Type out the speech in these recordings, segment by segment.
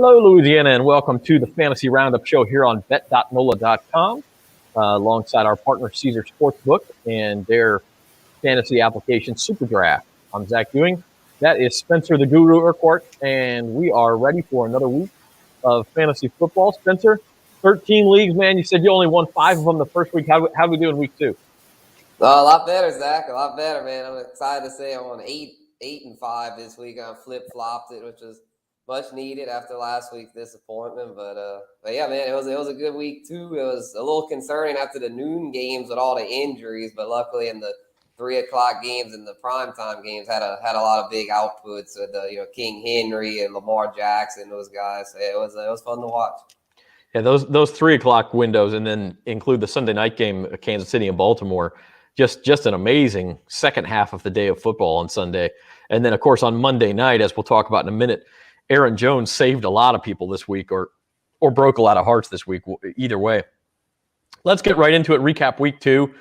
Hello, Louisiana, and welcome to the Fantasy Roundup show here on bet.NOLA.com, alongside our partner Caesar Sportsbook and their fantasy application Super Draft. I'm Zach Ewing. That is Spencer the Guru Urquhart, and we are ready for another week of fantasy football. Spencer, 13 leagues, man. You said you only won 5 of them the first week. How do we do in week 2? A lot better, Zach. A lot better, man. I'm excited to say I'm on 8-5 this week. I flip-flopped it, which was much needed after last week's disappointment. But yeah, man, it was a good week too. It was a little concerning after the noon games with all the injuries, but luckily in the 3 o'clock games and the primetime games had a lot of big outputs with King Henry and Lamar Jackson, those guys. So it was fun to watch. Yeah, those 3 o'clock windows, and then include the Sunday night game, Kansas City and Baltimore. Just an amazing second half of the day of football on Sunday. And then, of course, on Monday night, as we'll talk about in a minute, Aaron Jones saved a lot of people this week or broke a lot of hearts this week, either way. Let's get right into it. Recap week 2.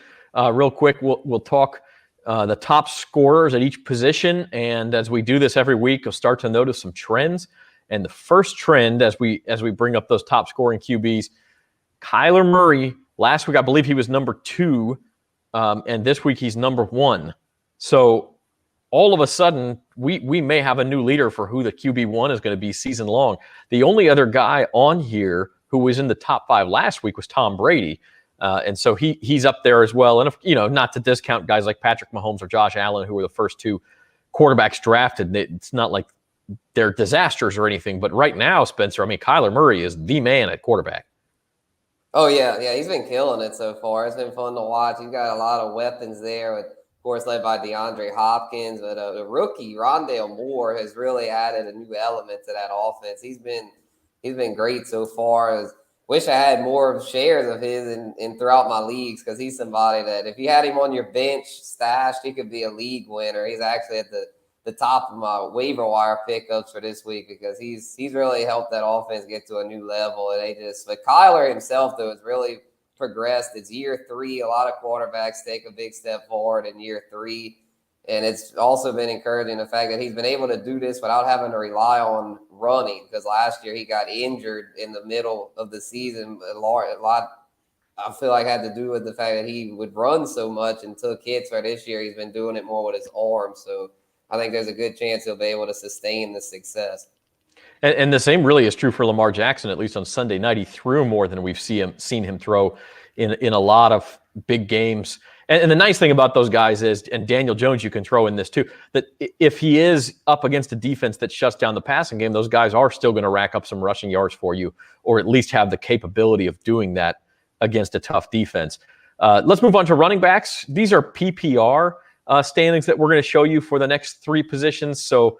Real quick, we'll talk the top scorers at each position. And as we do this every week, we'll start to notice some trends. And the first trend, as we bring up those top scoring QBs, Kyler Murray, last week I believe he was number 2. And this week he's number 1. So all of a sudden, we may have a new leader for who the QB1 is going to be season long. The only other guy on here who was in the top 5 last week was Tom Brady. And so he's up there as well. And, if, not to discount guys like Patrick Mahomes or Josh Allen, who were the first 2 quarterbacks drafted. It's not like they're disasters or anything. But right now, Spencer, Kyler Murray is the man at quarterback. Oh, yeah, he's been killing it so far. It's been fun to watch. He's got a lot of weapons there, of course, led by DeAndre Hopkins. But the rookie, Rondale Moore, has really added a new element to that offense. He's been great so far. Wish I had more shares of his in throughout my leagues, because he's somebody that if you had him on your bench stashed, he could be a league winner. He's actually at the top of my waiver wire pickups for this week, because he's really helped that offense get to a new level. And but Kyler himself, though, has really progressed. It's year 3. A lot of quarterbacks take a big step forward in year 3. And it's also been encouraging the fact that he's been able to do this without having to rely on running, because last year he got injured in the middle of the season. A lot I feel like had to do with the fact that he would run so much and took hits, where this year he's been doing it more with his arm. So I think there's a good chance he'll be able to sustain the success. And the same really is true for Lamar Jackson. At least on Sunday night, he threw more than we've seen him throw in a lot of big games. And the nice thing about those guys is, and Daniel Jones you can throw in this too, that if he is up against a defense that shuts down the passing game, those guys are still going to rack up some rushing yards for you, or at least have the capability of doing that against a tough defense. Let's move on to running backs. These are PPR standings that we're going to show you for the next 3 positions. So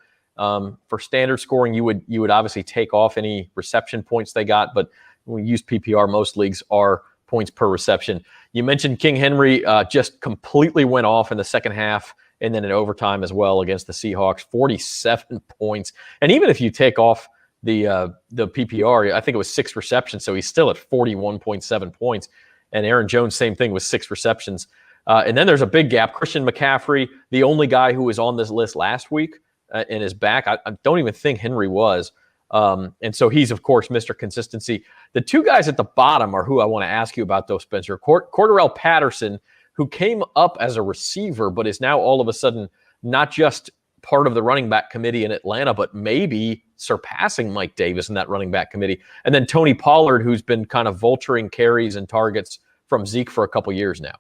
for standard scoring, you would obviously take off any reception points they got, but when we use PPR, most leagues are points per reception. You mentioned King Henry just completely went off in the second half, and then in overtime as well against the Seahawks, 47 points. And even if you take off the PPR, I think it was 6 receptions, so he's still at 41.7 points. And Aaron Jones, same thing with 6 receptions. And then there's a big gap. Christian McCaffrey, the only guy who was on this list last week and is back. I don't even think Henry was. And so he's, of course, Mr. Consistency. The 2 guys at the bottom are who I want to ask you about, though, Spencer. Cordarrelle Patterson, who came up as a receiver, but is now all of a sudden not just part of the running back committee in Atlanta, but maybe surpassing Mike Davis in that running back committee. And then Tony Pollard, who's been kind of vulturing carries and targets from Zeke for a couple years now.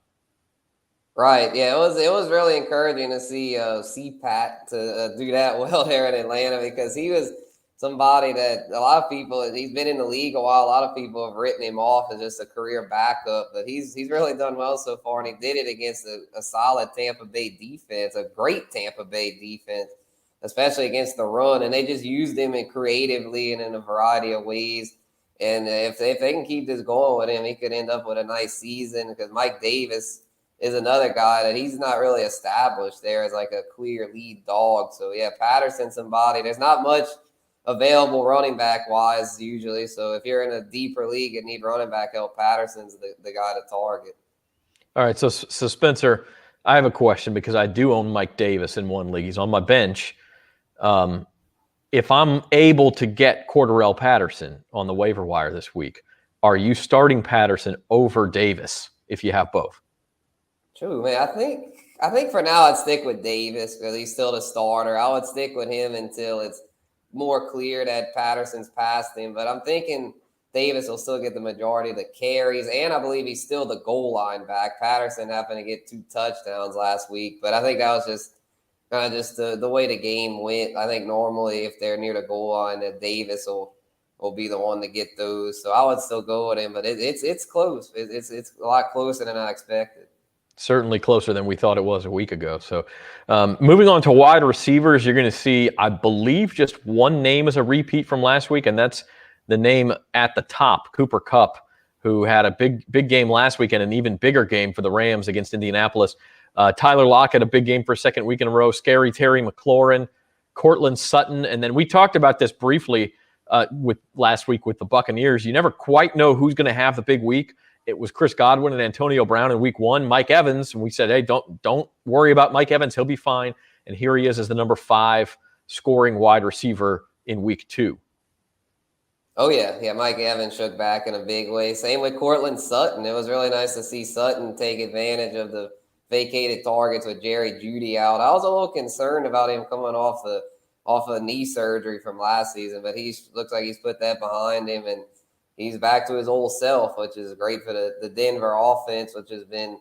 Right, yeah, it was really encouraging to see CPAT to do that well there in Atlanta, because he was somebody that a lot of people, he's been in the league a while. A lot of people have written him off as just a career backup, but he's really done well so far, and he did it against a solid Tampa Bay defense, a great Tampa Bay defense, especially against the run. And they just used him creatively and in a variety of ways. And if they can keep this going with him, he could end up with a nice season, because Mike Davis is another guy that he's not really established there as like a clear lead dog. So, yeah, Patterson's somebody. There's not much available running back wise usually. So if you're in a deeper league and need running back help, Patterson's the guy to target. All right. So Spencer, I have a question, because I do own Mike Davis in one league. He's on my bench. if I'm able to get Cordarrelle Patterson on the waiver wire this week, are you starting Patterson over Davis if you have both? True, man. I think for now I'd stick with Davis because he's still the starter. I would stick with him until it's more clear that Patterson's past him. But I'm thinking Davis will still get the majority of the carries, and I believe he's still the goal line back. Patterson happened to get 2 touchdowns last week, but I think that was just kind of just the way the game went. I think normally if they're near the goal line, that Davis will be the one to get those. So I would still go with him, but it's close. It's a lot closer than I expected. Certainly closer than we thought it was a week ago. So moving on to wide receivers, you're going to see, I believe, just one name as a repeat from last week, and that's the name at the top, Cooper Kupp, who had a big game last week and an even bigger game for the Rams against Indianapolis. Tyler Lockett, a big game for a second week in a row. Scary Terry McLaurin, Cortland Sutton, and then we talked about this briefly with last week with the Buccaneers. You never quite know who's going to have the big week. It was Chris Godwin and Antonio Brown in week 1. Mike Evans, and we said, hey, don't worry about Mike Evans. He'll be fine. And here he is as the number 5 scoring wide receiver in week 2. Oh, yeah. Mike Evans shook back in a big way. Same with Cortland Sutton. It was really nice to see Sutton take advantage of the vacated targets with Jerry Jeudy out. I was a little concerned about him coming off of knee surgery from last season, but he looks like he's put that behind him, and he's back to his old self, which is great for the Denver offense, which has been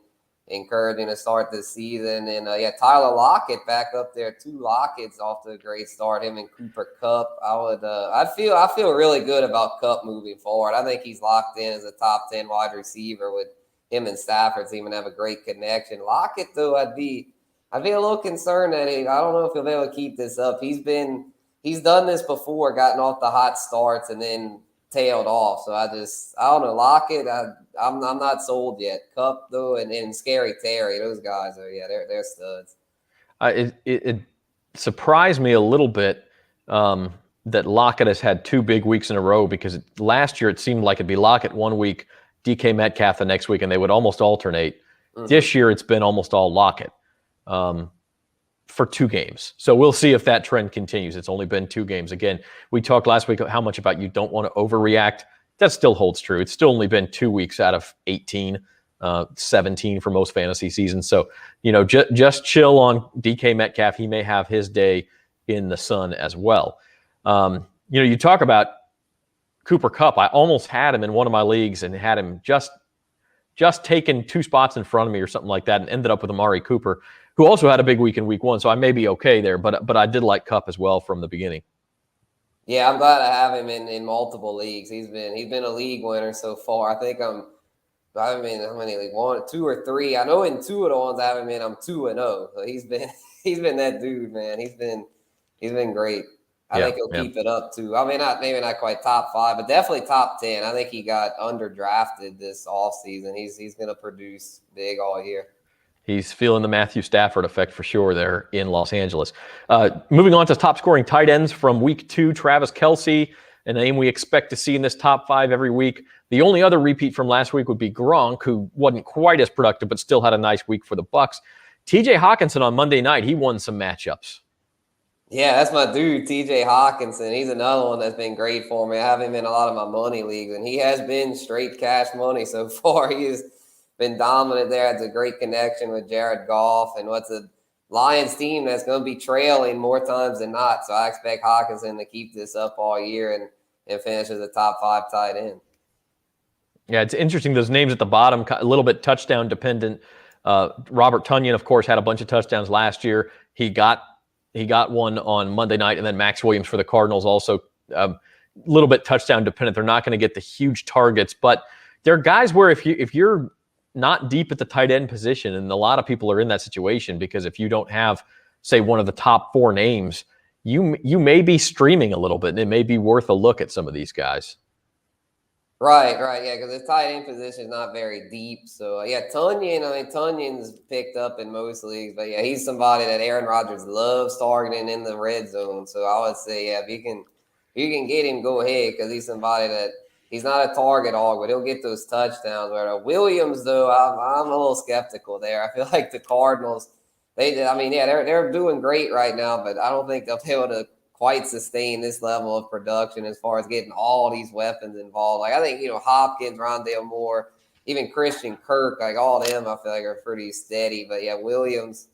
encouraging to start this season. And Tyler Lockett back up there. 2 Lockett's off to a great start. Him and Cooper Kupp. I feel really good about Kupp moving forward. I think he's locked in as a top 10 wide receiver with him and Stafford even have a great connection. Lockett, though, I'd be a little concerned that I don't know if he'll be able to keep this up. He's done this before, gotten off the hot starts and then tailed off. So I don't know. Lockett, I'm not sold yet. Kupp, though, and Scary Terry, those guys they're studs. It surprised me a little bit that Lockett has had 2 big weeks in a row, because last year it seemed like it'd be Lockett one week, DK Metcalf the next week, and they would almost alternate. Mm-hmm. This year it's been almost all Lockett for 2 games. So we'll see if that trend continues. It's only been 2 games. Again, we talked last week how much about you don't want to overreact. That still holds true. It's still only been 2 weeks out of 18, 17 for most fantasy seasons. So, just chill on DK Metcalf. He may have his day in the sun as well. You talk about Cooper Kupp. I almost had him in one of my leagues and had him just taken 2 spots in front of me or something like that, and ended up with Amari Cooper, who also had a big week in week 1. So I may be okay there, but I did like Kupp as well from the beginning. Yeah, I'm glad I have him in multiple leagues. He's been a league winner so far. I think I haven't been how many, like 1, 2, or 3. I know in 2 of the ones I haven't been, I'm 2-0. So he's been that dude, man. He's been great. I think he'll keep it up too. I mean, maybe not quite top 5, but definitely top 10. I think he got underdrafted this offseason. He's going to produce big all year. He's feeling the Matthew Stafford effect for sure there in Los Angeles. Moving on to top scoring tight ends from week 2, Travis Kelce, a name we expect to see in this top 5 every week. The only other repeat from last week would be Gronk, who wasn't quite as productive, but still had a nice week for the Bucs. TJ Hawkinson on Monday night, he won some matchups. Yeah, that's my dude, TJ Hawkinson. He's another one that's been great for me. I have him in a lot of my money leagues, and he has been straight cash money so far. He has been dominant there. Has a great connection with Jared Goff, and what's a Lions team that's going to be trailing more times than not. So I expect Hawkinson to keep this up all year and finish as a top 5 tight end. Yeah, it's interesting. Those names at the bottom, a little bit touchdown dependent. Robert Tonyan, of course, had a bunch of touchdowns last year. He got one on Monday night, and then Max Williams for the Cardinals also a little bit touchdown dependent. They're not going to get the huge targets, but there are guys where if you're not deep at the tight end position, and a lot of people are in that situation because if you don't have, say, one of the top 4 names, you may be streaming a little bit, and it may be worth a look at some of these guys. Right, yeah, because the tight end position is not very deep. So, Tunyan's picked up in most leagues, but, he's somebody that Aaron Rodgers loves targeting in the red zone. So, I would say, if you can get him, go ahead, because he's somebody that he's not a target hog, but he'll get those touchdowns. Where Williams, though, I'm a little skeptical there. I feel like the Cardinals, they're doing great right now, but I don't think they'll be able to quite sustain this level of production as far as getting all these weapons involved. Like I think, Hopkins, Rondale Moore, even Christian Kirk, like all of them, I feel like are pretty steady. But yeah, Williams,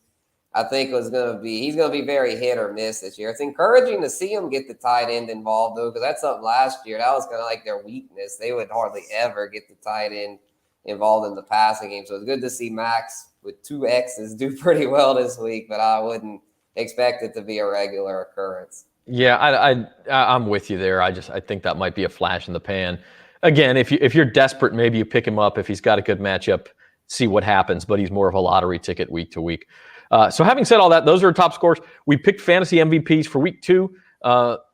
I think he's going to be very hit or miss this year. It's encouraging to see him get the tight end involved though, because that's something last year. That was kind of like their weakness. They would hardly ever get the tight end involved in the passing game. So it's good to see Max with 2 X's do pretty well this week, but I wouldn't expect it to be a regular occurrence. Yeah, I'm with you there. I think that might be a flash in the pan. Again, if you're desperate, maybe you pick him up if he's got a good matchup, see what happens. But he's more of a lottery ticket week to week. So having said all that, those are our top scores. We picked fantasy MVPs for week 2.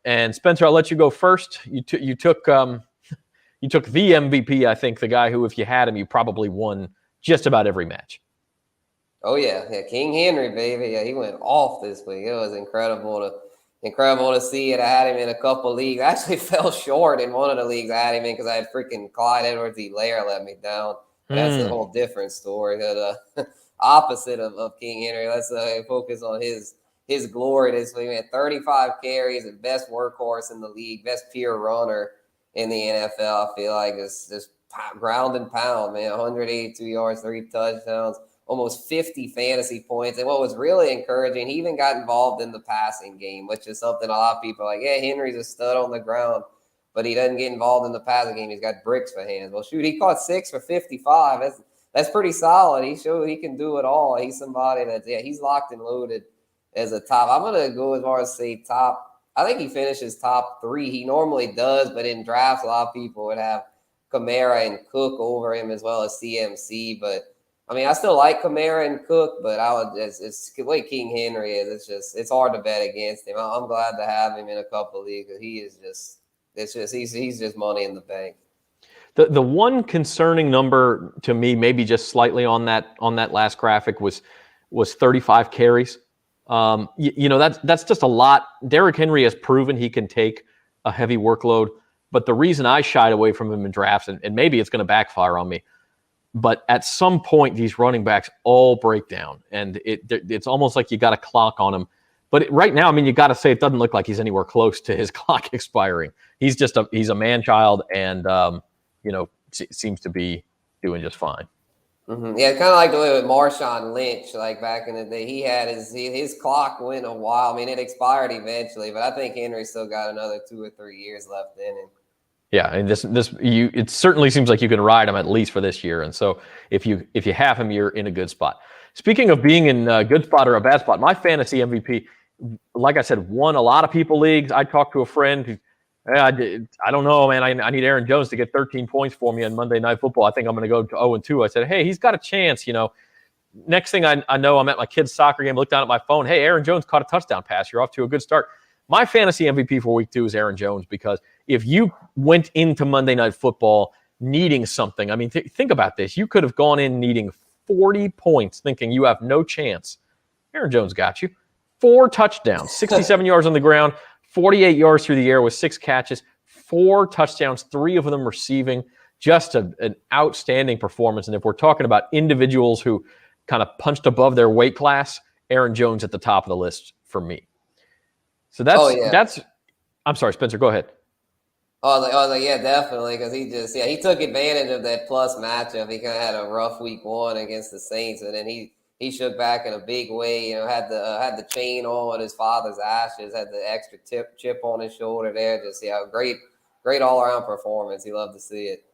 And Spencer, I'll let you go first. You took the MVP. I think the guy who, if you had him, you probably won just about every match. Oh yeah, King Henry, baby. Yeah, he went off this week. It was incredible to see it. I had him in a couple leagues. I actually fell short in one of the leagues I had him in because I had freaking Clyde Edwards-Helaire let me down. That's a whole different story. The opposite of King Henry. Let's focus on his glory this week. Man, 35 carries, the best workhorse in the league, best pure runner in the NFL. I feel like it's just ground and pound, man. 182 yards, 3 touchdowns. Almost 50 fantasy points. And what was really encouraging, he even got involved in the passing game, which is something a lot of people are like, yeah, Henry's a stud on the ground, but he doesn't get involved in the passing game. He's got bricks for hands. Well, shoot, he caught 6 for 55. That's pretty solid. He showed he can do it all. He's somebody he's locked and loaded as a top. I'm going to go as far as say top. I think he finishes top 3. He normally does, but in drafts, a lot of people would have Kamara and Cook over him as well as CMC, but I mean, I still like Kamara and Cook, but it's the way King Henry is. It's hard to bet against him. I'm glad to have him in a couple leagues. He's just money in the bank. The one concerning number to me, maybe just slightly on that last graphic, was 35 carries. That's just a lot. Derrick Henry has proven he can take a heavy workload, but the reason I shied away from him in drafts, and maybe it's going to backfire on me, but at some point, these running backs all break down, and it's almost like you got a clock on him. But right now, I mean, you got to say it doesn't look like he's anywhere close to his clock expiring. He's a man-child, and seems to be doing just fine. Mm-hmm. Yeah, kind of like the way with Marshawn Lynch, like back in the day, he had his clock went a while. I mean, it expired eventually, but I think Henry still got another 2 or 3 years left in him. Yeah, and it certainly seems like you can ride him at least for this year. And so if you have him, you're in a good spot. Speaking of being in a good spot or a bad spot, my fantasy MVP, like I said, won a lot of people leagues. I talked to a friend who, I don't know, man. I need Aaron Jones to get 13 points for me on Monday Night Football. I think I'm going to go to 0-2. I said, hey, he's got a chance. Next thing I know, I'm at my kid's soccer game, look down at my phone. Hey, Aaron Jones caught a touchdown pass. You're off to a good start. My fantasy MVP for week 2 is Aaron Jones, because if you went into Monday Night Football needing something, I mean, think about this. You could have gone in needing 40 points, thinking you have no chance. Aaron Jones got you. 4 touchdowns, 67 yards on the ground, 48 yards through the air with 6 catches, 4 touchdowns, 3 of them receiving. Just an outstanding performance. And if we're talking about individuals who kind of punched above their weight class, Aaron Jones at the top of the list for me. So that's. I'm sorry, Spencer. Go ahead. I was like, yeah, definitely, because he took advantage of that plus matchup. He kind of had a rough week 1 against the Saints, and then he shook back in a big way. Had the chain on with his father's ashes, had the extra chip on his shoulder there. Just great all around performance. He loved to see it.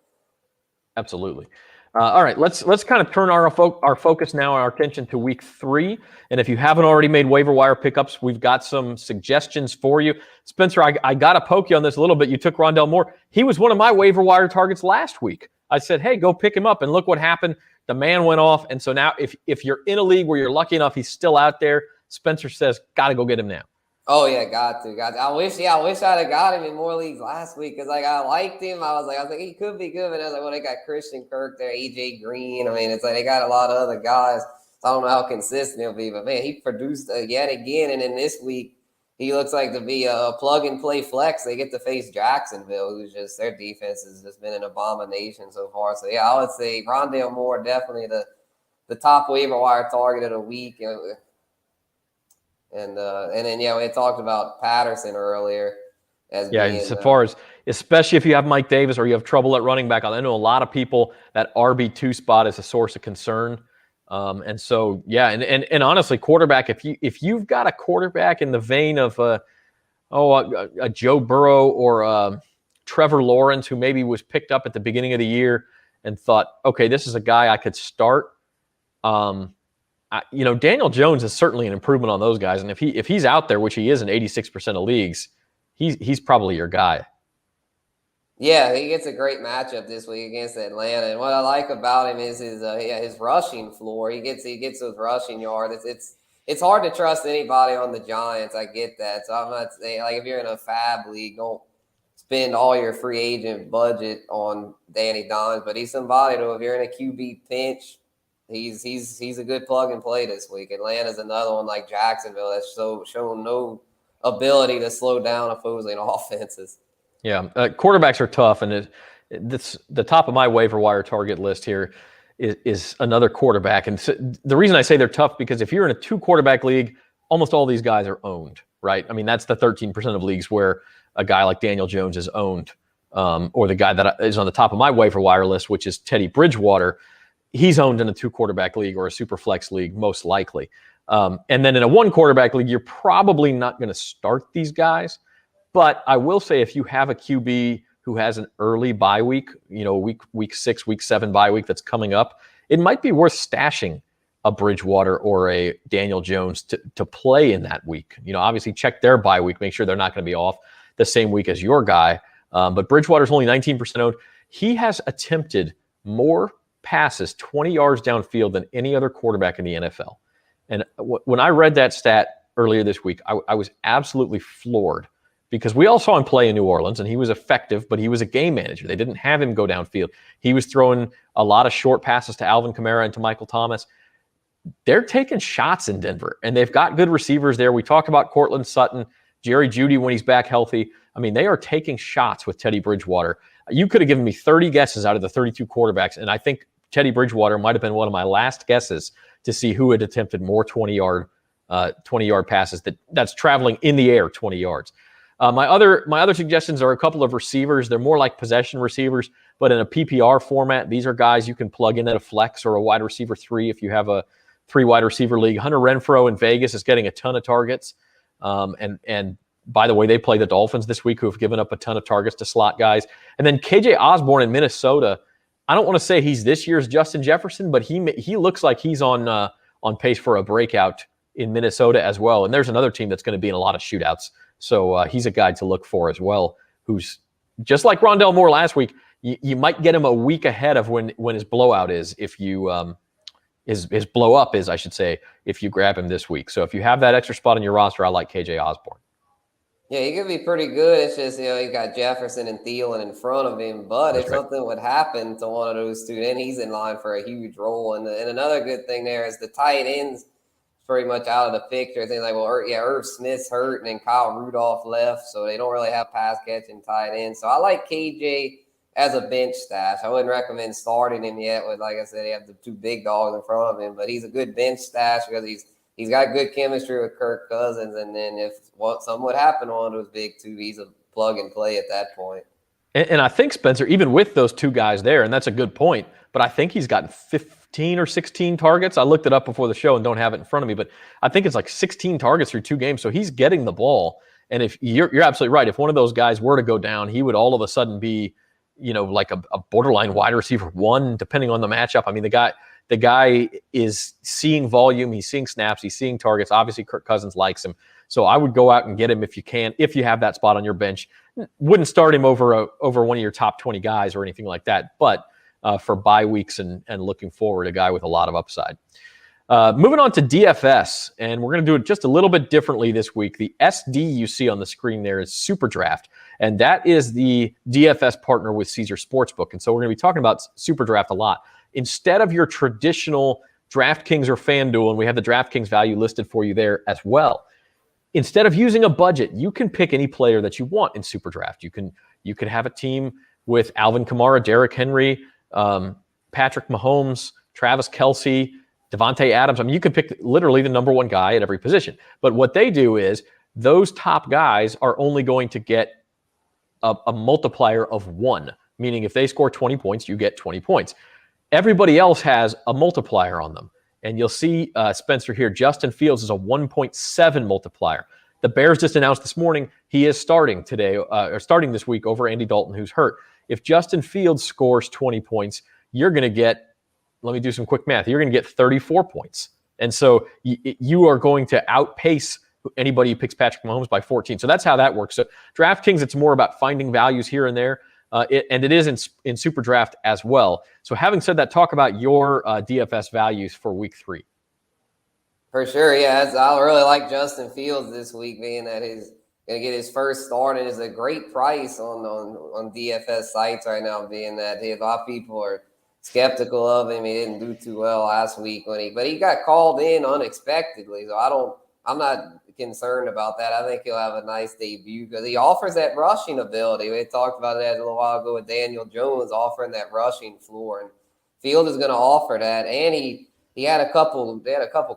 Absolutely. All right, let's kind of turn our focus now, our attention to week 3. And if you haven't already made waiver wire pickups, we've got some suggestions for you. Spencer, I got to poke you on this a little bit. You took Rondale Moore. He was one of my waiver wire targets last week. I said, hey, go pick him up, and look what happened. The man went off. And so now if you're in a league where you're lucky enough he's still out there, Spencer says, got to go get him now. Oh yeah, got to. I wish I'd have got him in more leagues last week, because I liked him. I was like he could be good, but I was like, well, they got Christian Kirk there, AJ Green. I mean, it's like they got a lot of other guys. So I don't know how consistent he'll be, but man, he produced yet again. And then this week, he looks like to be a plug and play flex. They get to face Jacksonville, who's just, their defense has just been an abomination so far. So yeah, I would say Rondale Moore definitely the top waiver wire target of the week. And then we talked about Patterson earlier as being as far as, especially if you have Mike Davis or you have trouble at running back. I know a lot of people that RB2 spot is a source of concern. And so, and honestly, quarterback, if you've got a quarterback in the vein of a Joe Burrow or Trevor Lawrence, who maybe was picked up at the beginning of the year and thought, okay, this is a guy I could start. Daniel Jones is certainly an improvement on those guys. And if he's out there, which he is in 86% of leagues, he's probably your guy. Yeah, he gets a great matchup this week against Atlanta. And what I like about him is his rushing floor. He gets those rushing yards. It's hard to trust anybody on the Giants. I get that. So I'm not saying, like, if you're in a fab league, don't spend all your free agent budget on Danny Dimes. But he's somebody though, if you're in a QB pinch, he's a good plug and play this week. Atlanta's another one like Jacksonville that's shown no ability to slow down opposing offenses. Yeah, quarterbacks are tough, and it's the top of my waiver wire target list here is another quarterback. And so the reason I say they're tough, because if you're in a 2-quarterback league, almost all these guys are owned, right? I mean, that's the 13% of leagues where a guy like Daniel Jones is owned, or the guy that is on the top of my waiver wire list, which is Teddy Bridgewater. He's owned in a 2-quarterback league or a super flex league, most likely. And then in a 1-quarterback league, you're probably not going to start these guys. But I will say, if you have a QB who has an early bye week, week 6, week 7 bye week that's coming up, it might be worth stashing a Bridgewater or a Daniel Jones to play in that week. Obviously check their bye week, make sure they're not going to be off the same week as your guy. But Bridgewater's only 19% owned. He has attempted more passes 20 yards downfield than any other quarterback in the NFL. And when I read that stat earlier this week, I was absolutely floored, because we all saw him play in New Orleans, and he was effective, but he was a game manager. They didn't have him go downfield. He was throwing a lot of short passes to Alvin Kamara and to Michael Thomas. They're taking shots in Denver, and they've got good receivers there. We talked about Cortland Sutton, Jerry Jeudy when he's back healthy. I mean, they are taking shots with Teddy Bridgewater. You could have given me 30 guesses out of the 32 quarterbacks, and I think Teddy Bridgewater might have been one of my last guesses to see who had attempted more 20-yard passes that's traveling in the air 20 yards. My other suggestions are a couple of receivers. They're more like possession receivers, but in a PPR format. These are guys you can plug in at a flex or a wide receiver 3 if you have a 3-wide receiver league. Hunter Renfrow in Vegas is getting a ton of targets. And by the way, they play the Dolphins this week, who have given up a ton of targets to slot guys. And then KJ Osborne in Minnesota. I don't want to say he's this year's Justin Jefferson, but he looks like he's on pace for a breakout in Minnesota as well. And there's another team that's going to be in a lot of shootouts. So he's a guy to look for as well, who's just like Rondell Moore last week. You might get him a week ahead of when his blowout is, if you his blow up is, I should say, if you grab him this week. So if you have that extra spot on your roster, I like KJ Osborne. Yeah, he could be pretty good. It's just, you got Jefferson and Thielen in front of him. But that's if something would happen to one of those two, then he's in line for a huge role. And another good thing there is the tight ends pretty much out of the picture. Things like, Irv Smith's hurt, and then Kyle Rudolph left, so they don't really have pass catching tight ends. So I like KJ as a bench stash. I wouldn't recommend starting him yet. With, like I said, he have the 2 big dogs in front of him, but he's a good bench stash because he's got good chemistry with Kirk Cousins. And then if something would happen on those big 2, he's a plug and play at that point. And I think, Spencer, even with those 2 guys there, and that's a good point, but I think he's gotten 15 or 16 targets. I looked it up before the show and don't have it in front of me, but I think it's like 16 targets through 2 games. So he's getting the ball. And if you're absolutely right, if one of those guys were to go down, he would all of a sudden be, like a borderline wide receiver 1, depending on the matchup. I mean, the guy is seeing volume, he's seeing snaps, he's seeing targets. Obviously, Kirk Cousins likes him. So I would go out and get him if you can, if you have that spot on your bench. Wouldn't start him over one of your top 20 guys or anything like that, but for bye weeks and looking forward, a guy with a lot of upside. Moving on to DFS, and we're going to do it just a little bit differently this week. The SD you see on the screen there is Super Draft, and that is the DFS partner with Caesar Sportsbook. And so we're going to be talking about Super Draft a lot. Instead of your traditional DraftKings or FanDuel, and we have the DraftKings value listed for you there as well. Instead of using a budget, you can pick any player that you want in Super Draft. You can have a team with Alvin Kamara, Derrick Henry, Patrick Mahomes, Travis Kelce, Devontae Adams. I mean, you could pick literally the number one guy at every position. But what they do is those top guys are only going to get a multiplier of 1, meaning if they score 20 points, you get 20 points. Everybody else has a multiplier on them. And you'll see, Spencer here, Justin Fields is a 1.7 multiplier. The Bears just announced this morning he is starting today, or starting this week over Andy Dalton, who's hurt. If Justin Fields scores 20 points, you're going to get, let me do some quick math, you're going to get 34 points. And so you are going to outpace anybody who picks Patrick Mahomes by 14. So that's how that works. So DraftKings, it's more about finding values here and there. And it is in Super Draft as well. So having said that, talk about your DFS values for week 3. For sure, yeah. I really like Justin Fields this week, being that he's going to get his first start, and is a great price on DFS sites right now, being that a lot of people are skeptical of him. He didn't do too well last week but he got called in unexpectedly. So I'm not concerned about that. I think he'll have a nice debut because he offers that rushing ability. We talked about that a little while ago with Daniel Jones offering that rushing floor, and Field is going to offer that. And he had a couple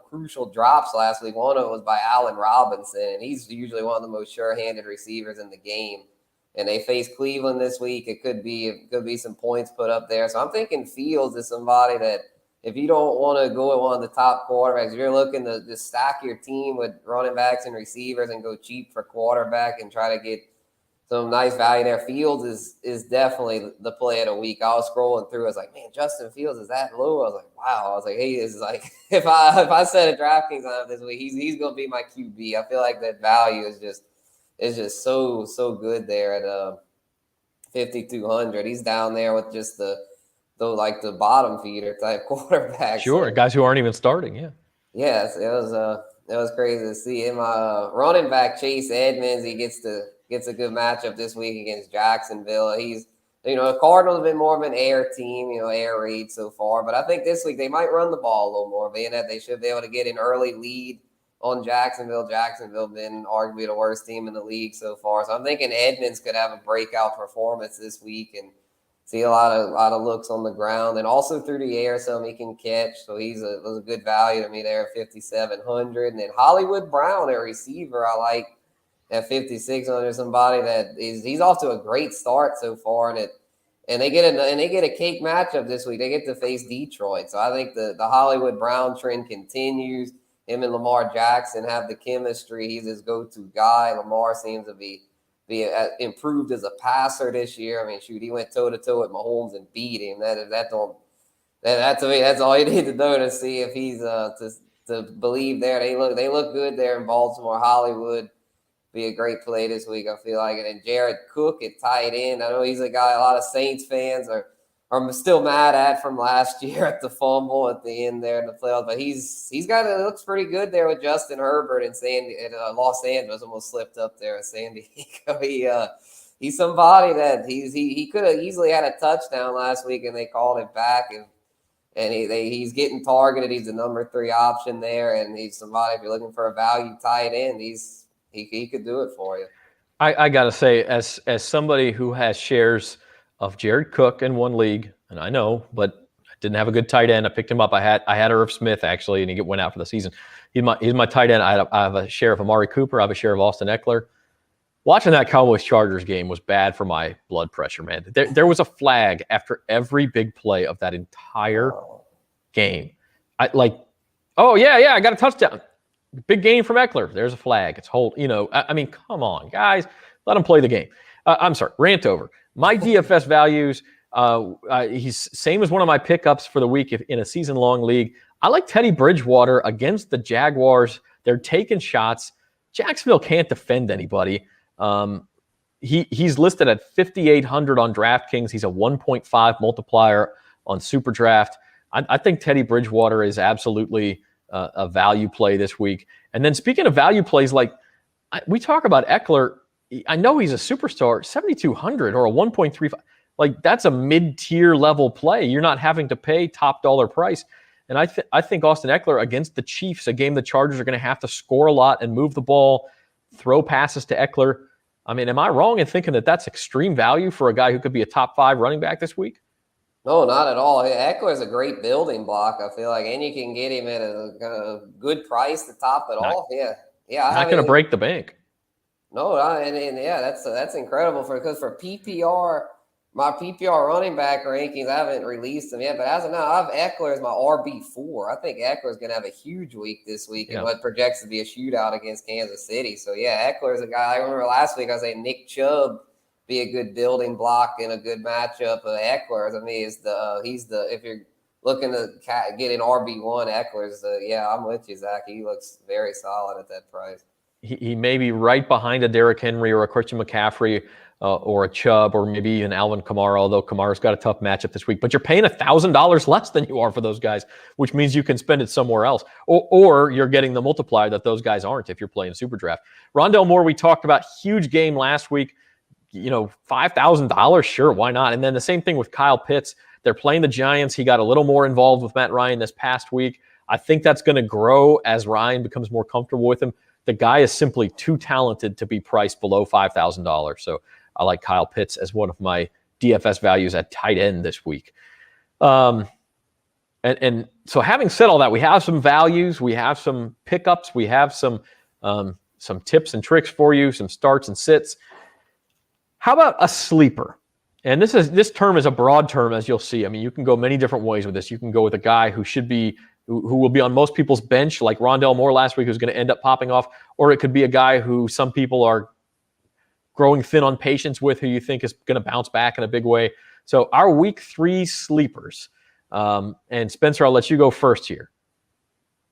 crucial drops last week. One of them was by Allen Robinson, and he's usually one of the most sure-handed receivers in the game. And they face Cleveland this week. It could be some points put up there. So I'm thinking Fields is somebody that, if you don't want to go with one of the top quarterbacks, if you're looking to just stack your team with running backs and receivers and go cheap for quarterback and try to get some nice value there, Fields is definitely the play of the week. I was scrolling through. I was like, man, Justin Fields is that low? I was like, wow. I was like, hey, this is like, if I set a DraftKings on him this week, he's going to be my QB. I feel like that value is just so good there at 5,200. He's down there with just the bottom feeder type quarterback. Sure, so, guys who aren't even starting, yeah. Yes, it was crazy to see him. Running back Chase Edmonds, he gets a good matchup this week against Jacksonville. He's, the Cardinals have been more of an air team, air raid so far. But I think this week they might run the ball a little more, being that they should be able to get an early lead on Jacksonville. Jacksonville been arguably the worst team in the league so far. So I'm thinking Edmonds could have a breakout performance this week and see a lot of looks on the ground and also through the air, so he can catch. So was a good value to me there at 5,700. And then Hollywood Brown, a receiver, I like at 5,600. Somebody he's off to a great start so far, and they get a cake matchup this week. They get to face Detroit. So I think the Hollywood Brown trend continues. Him and Lamar Jackson have the chemistry. He's his go-to guy. Lamar seems to be improved as a passer this year. I mean, shoot, he went toe-to-toe with Mahomes and beat him. That to me, that's all you need to do to see if he's to believe there. They look good there in Baltimore. Hollywood be a great play this week, I feel like. And then Jared Cook at tight end. I know he's a guy a lot of Saints fans are still mad at from last year at the fumble at the end there in the playoffs. But it looks pretty good there with Justin Herbert and Los Angeles. Almost slipped up there at San Diego. He's somebody that he could have easily had a touchdown last week, and they called him back, and he's getting targeted. He's the number 3 option there, and he's somebody, if you're looking for a value tight end, he could do it for you. I gotta say, as somebody who has shares of Jared Cook in one league, and I know, but I didn't have a good tight end. I picked him up. I had Irv Smith actually, and he went out for the season. He's my tight end. I have a share of Amari Cooper. I have a share of Austin Eckler. Watching that Cowboys-Chargers game was bad for my blood pressure, man. There was a flag after every big play of that entire game. I got a touchdown. Big game from Eckler. There's a flag. It's hold. I mean, come on, guys. Let him play the game. I'm sorry, rant over. My DFS values, he's same as one of my pickups for the week in a season-long league. I like Teddy Bridgewater against the Jaguars. They're taking shots. Jacksonville can't defend anybody. He's listed at 5,800 on DraftKings. He's a 1.5 multiplier on Super Draft. I think Teddy Bridgewater is absolutely a value play this week. And then speaking of value plays, we talk about Eckler. I know he's a superstar, 7,200 or a 1.35. Like, that's a mid-tier level play. You're not having to pay top dollar price. And I think Austin Eckler against the Chiefs, a game the Chargers are going to have to score a lot and move the ball, throw passes to Eckler. I mean, am I wrong in thinking that that's extreme value for a guy who could be a top 5 running back this week? No, not at all. Eckler is a great building block, I feel like, and you can get him at a good price to top it Not off. Yeah, I not have going to it. break the bank. No, and yeah, that's incredible because for PPR, my PPR running back rankings, I haven't released them yet, but as of now, I have Eckler as my RB4. I think Eckler is going to have a huge week this week in Yeah. what projects to be a shootout against Kansas City. So yeah, Eckler is a guy. I remember last week I was saying Nick Chubb be a good building block in a good matchup. Eckler, I mean, he's the if you're looking to get an RB1, Eckler's yeah, I'm with you, Zach. He looks very solid at that price. He may be right behind a Derrick Henry or a Christian McCaffrey or a Chubb or maybe even Alvin Kamara, although Kamara's got a tough matchup this week. But you're paying $1,000 less than you are for those guys, which means you can spend it somewhere else. Or you're getting the multiplier that those guys aren't if you're playing Super Draft. Rondale Moore, we talked about, huge game last week. $5,000, sure, why not? And then the same thing with Kyle Pitts. They're playing the Giants. He got a little more involved with Matt Ryan this past week. I think that's going to grow as Ryan becomes more comfortable with him. The guy is simply too talented to be priced below $5,000. So I like Kyle Pitts as one of my DFS values at tight end this week. And so having said all that, we have some values, we have some pickups, we have some tips and tricks for you, some starts and sits. How about a sleeper? And this term is a broad term, as you'll see. I mean, you can go many different ways with this. You can go with a guy who will be on most people's bench, like Rondale Moore last week, who's going to end up popping off, or it could be a guy who some people are growing thin on patience with, who you think is going to bounce back in a big way. So our week 3 sleepers. And Spencer, I'll let you go first here.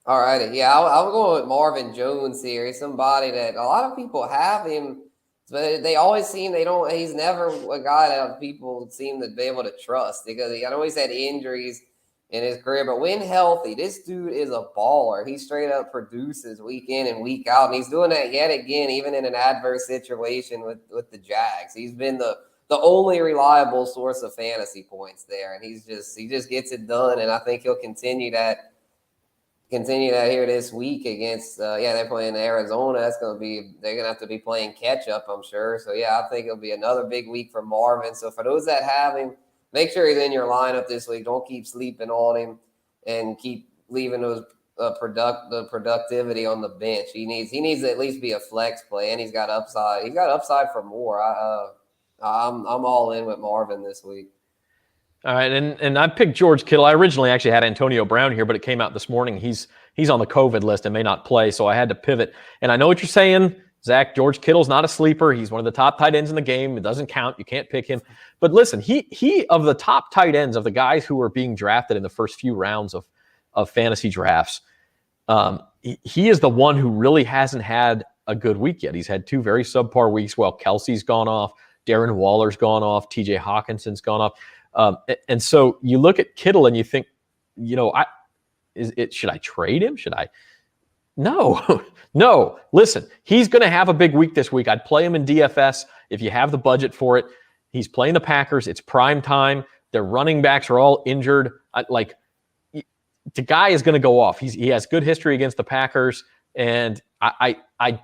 All righty. Yeah, I'll go with Marvin Jones here. He's somebody that a lot of people have him, but they always seem he's never a guy that people seem to be able to trust because I know he's had injuries in his career, but when healthy, this dude is a baller. He straight up produces week in and week out, and he's doing that yet again, even in an adverse situation with the Jags. He's been the only reliable source of fantasy points there, and he just gets it done, and I think he'll continue that here this week against they're playing Arizona. They're gonna have to be playing catch up, I'm sure. So yeah, I think it'll be another big week for Marvin. So for those that have him, make sure he's in your lineup this week. Don't keep sleeping on him and keep leaving those the productivity on the bench. He needs to at least be a flex play, and he's got upside. He's got upside for more. I'm all in with Marvin this week. All right, and I picked George Kittle. I originally actually had Antonio Brown here, but it came out this morning. He's on the COVID list and may not play, so I had to pivot. And I know what you're saying, Zach. George Kittle's not a sleeper. He's one of the top tight ends in the game. It doesn't count. You can't pick him. But listen, he of the top tight ends, of the guys who are being drafted in the first few rounds of fantasy drafts, he is the one who really hasn't had a good week yet. He's had 2 very subpar weeks. Well, Kelce's gone off. Darren Waller's gone off. TJ Hawkinson's gone off. And so you look at Kittle and you think, should I trade him? Should I? No, no. Listen, he's going to have a big week this week. I'd play him in DFS if you have the budget for it. He's playing the Packers. It's prime time. Their running backs are all injured. The guy is going to go off. He has good history against the Packers, and I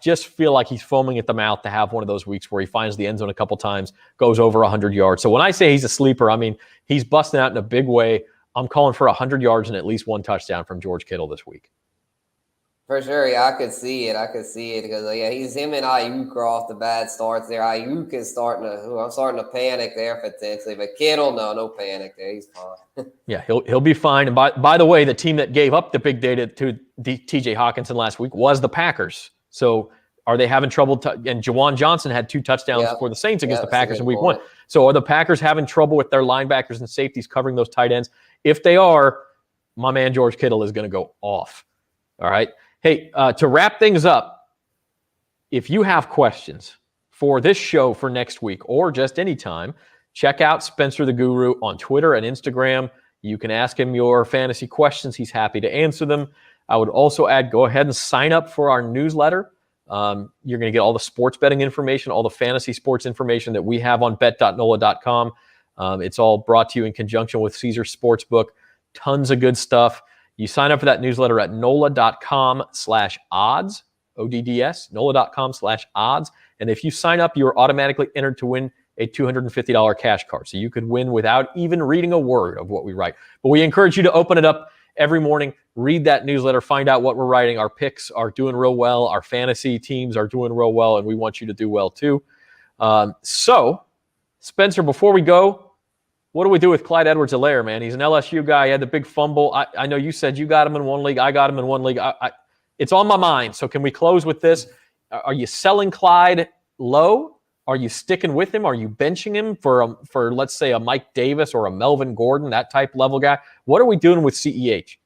just feel like he's foaming at the mouth to have one of those weeks where he finds the end zone a couple times, goes over 100 yards. So when I say he's a sleeper, I mean he's busting out in a big way. I'm calling for 100 yards and at least 1 touchdown from George Kittle this week. For sure, yeah, I could see it because he's him and Ayuk are off the bad starts there. Ayuk is I'm starting to panic there potentially, but Kittle, no panic there. He's fine. Yeah, he'll be fine. And by the way, the team that gave up the big data to TJ Hawkinson last week was the Packers. So are they having trouble? And Jawan Johnson had 2 touchdowns for the Saints against the Packers in week 1. So are the Packers having trouble with their linebackers and safeties covering those tight ends? If they are, my man George Kittle is going to go off. All right. Hey, to wrap things up, if you have questions for this show for next week or just any time, check out Spencer the Guru on Twitter and Instagram. You can ask him your fantasy questions. He's happy to answer them. I would also add, go ahead and sign up for our newsletter. You're going to get all the sports betting information, all the fantasy sports information that we have on bet.NOLA.com. It's all brought to you in conjunction with Caesar Sportsbook. Tons of good stuff. You sign up for that newsletter at NOLA.com/odds, ODDS, NOLA.com/odds. And if you sign up, you are automatically entered to win a $250 cash card. So you could win without even reading a word of what we write. But we encourage you to open it up every morning, read that newsletter, find out what we're writing. Our picks are doing real well. Our fantasy teams are doing real well, and we want you to do well too. So, Spencer, before we go, what do we do with Clyde Edwards-Helaire, man? He's an LSU guy. He had the big fumble. I know you said you got him in one league. I got him in one league. It's on my mind. So can we close with this? Are you selling Clyde low? Are you sticking with him? Are you benching him for let's say, a Mike Davis or a Melvin Gordon, that type level guy? What are we doing with CEH?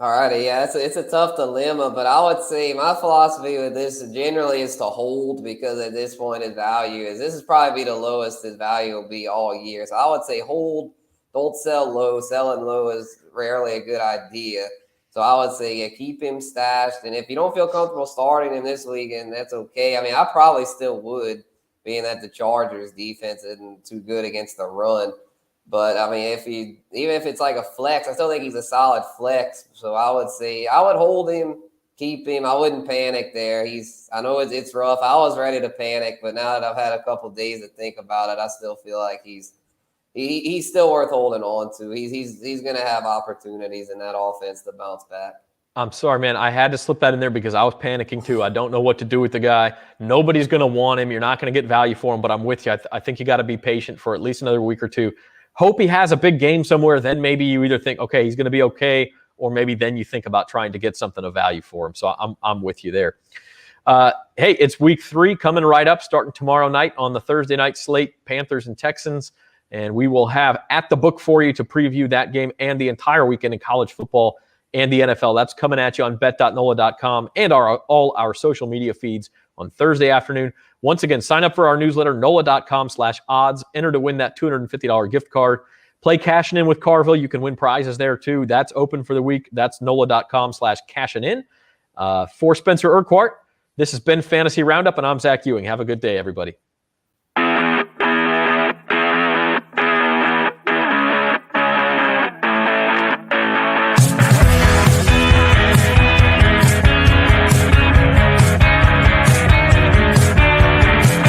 All righty, yeah, it's a tough dilemma, but I would say my philosophy with this generally is to hold, because at this point his value is, this is probably the lowest his value will be all year. So I would say hold, don't sell low. Selling low is rarely a good idea. So I would say, yeah, keep him stashed. And if you don't feel comfortable starting in this league, and that's okay. I mean, I probably still would, being that the Chargers defense isn't too good against the run. But I mean, even if it's like a flex, I still think he's a solid flex. So I would say I would hold him, keep him. I wouldn't panic there. I know it's rough. I was ready to panic, but now that I've had a couple of days to think about it, I still feel like he's still worth holding on to. He's going to have opportunities in that offense to bounce back. I'm sorry, man. I had to slip that in there because I was panicking too. I don't know what to do with the guy. Nobody's going to want him. You're not going to get value for him, but I'm with you. I think you got to be patient for at least another week or two. Hope he has a big game somewhere. Then maybe you either think, okay, he's going to be okay, or maybe then you think about trying to get something of value for him. So I'm with you there. Hey, it's week 3 coming right up, starting tomorrow night on the Thursday night slate, Panthers and Texans. And we will have At the Book for you to preview that game and the entire weekend in college football and the NFL. That's coming at you on bet.NOLA.com and all our social media feeds on Thursday afternoon. Once again, sign up for our newsletter, NOLA.com/odds. Enter to win that $250 gift card. Play Cashing In with Carville. You can win prizes there too. That's open for the week. That's NOLA.com/cashing in. For Spencer Urquhart, this has been Fantasy Roundup, and I'm Zach Ewing. Have a good day, everybody.